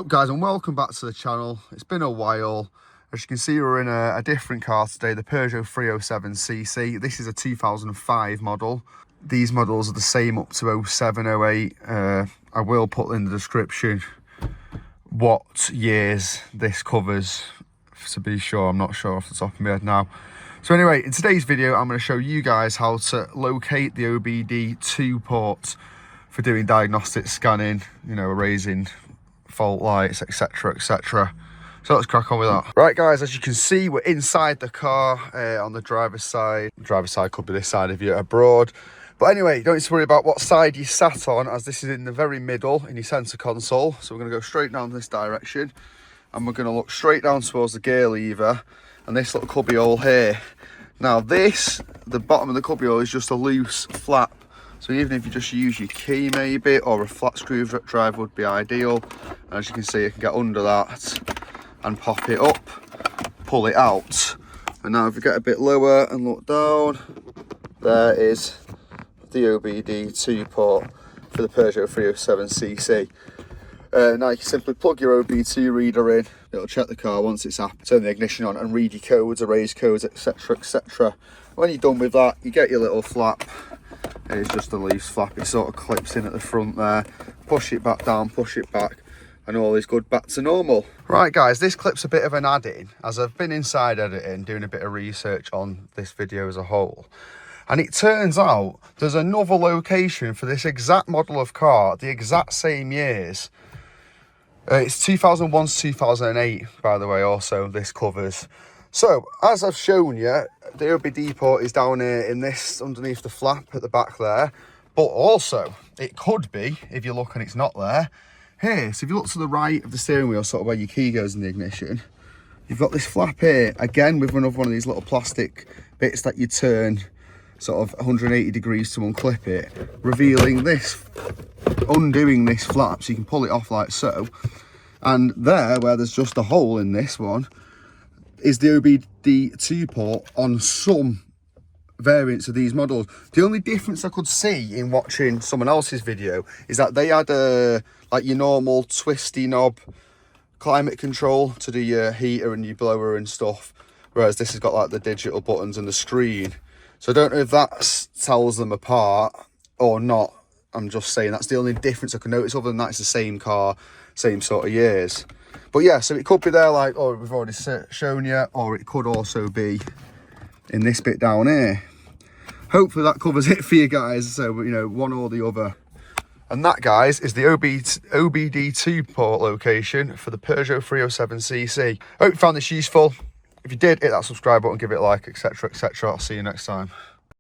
up guys, and welcome back to the channel. It's been a while. As you can see, we're in a different car today, the Peugeot 307cc. This is a 2005 model. These models are the same up to 07, 08. I will put in the description what years this covers, to be sure. I'm not sure off the top of my head now. So anyway, in today's video, I'm going to show you guys how to locate the OBD 2 port for doing diagnostic scanning, you know, erasing fault lights, etc, etc. So let's crack on with that. Right guys, as you can see, we're inside the car on the driver's side. The driver's side could be this side if you're abroad. But anyway, you don't need to worry about what side you sat on, as this is in the very middle in your centre console. So we're going to go straight down this direction, and we're going to look straight down towards the gear lever and this little cubby hole here. Now this, the bottom of the cubby hole is just a loose flap. So even if you just use your key maybe, or a flat screwdriver would be ideal. And as you can see, you can get under that and pop it up, pull it out. And now if we get a bit lower and look down, there is the OBD 2 port for the Peugeot 307cc. Now you can simply plug your OBD2 reader in. It'll check the car once it's up, turn the ignition on and read your codes, erase codes, etc, etc. When you're done with that, you get your little flap. It's just a loose flap. It sort of clips in at the front there. Push it back down, push it back, and all is good, back to normal. Right guys, this clip's a bit of an add-in, as I've been inside editing, doing a bit of research on this video as a whole. And it turns out there's another location for this exact model of car, the exact same years. It's 2001 to 2008, by the way, also this covers. So, as I've shown you, the OBD port is down here in this, underneath the flap at the back there. But also, it could be, if you look and it's not there, here. So if you look to the right of the steering wheel, sort of where your key goes in the ignition, you've got this flap here, again with another one of these little plastic bits that you turn sort of 180 degrees to unclip it, revealing this, undoing this flap, so you can pull it off like so. And there, where there's just a hole in this one, is the OBD2 port on some variants of these models. The only difference I could see in watching someone else's video is that they had a, like your normal twisty knob climate control to do your heater and your blower and stuff, whereas this has got like the digital buttons and the screen. So I don't know if that tells them apart or not. I'm just saying that's the only difference I can notice. Other than that, it's the same car, same sort of years. But yeah, so it could be there like, oh, we've already shown you, or it could also be in this bit down here. Hopefully that covers it for you guys, so you know, one or the other. And that, guys, is the OBD2 port location for the Peugeot 307cc. Hope you found this useful. If you did, hit that subscribe button, give it a like, etc, etc. I'll see you next time.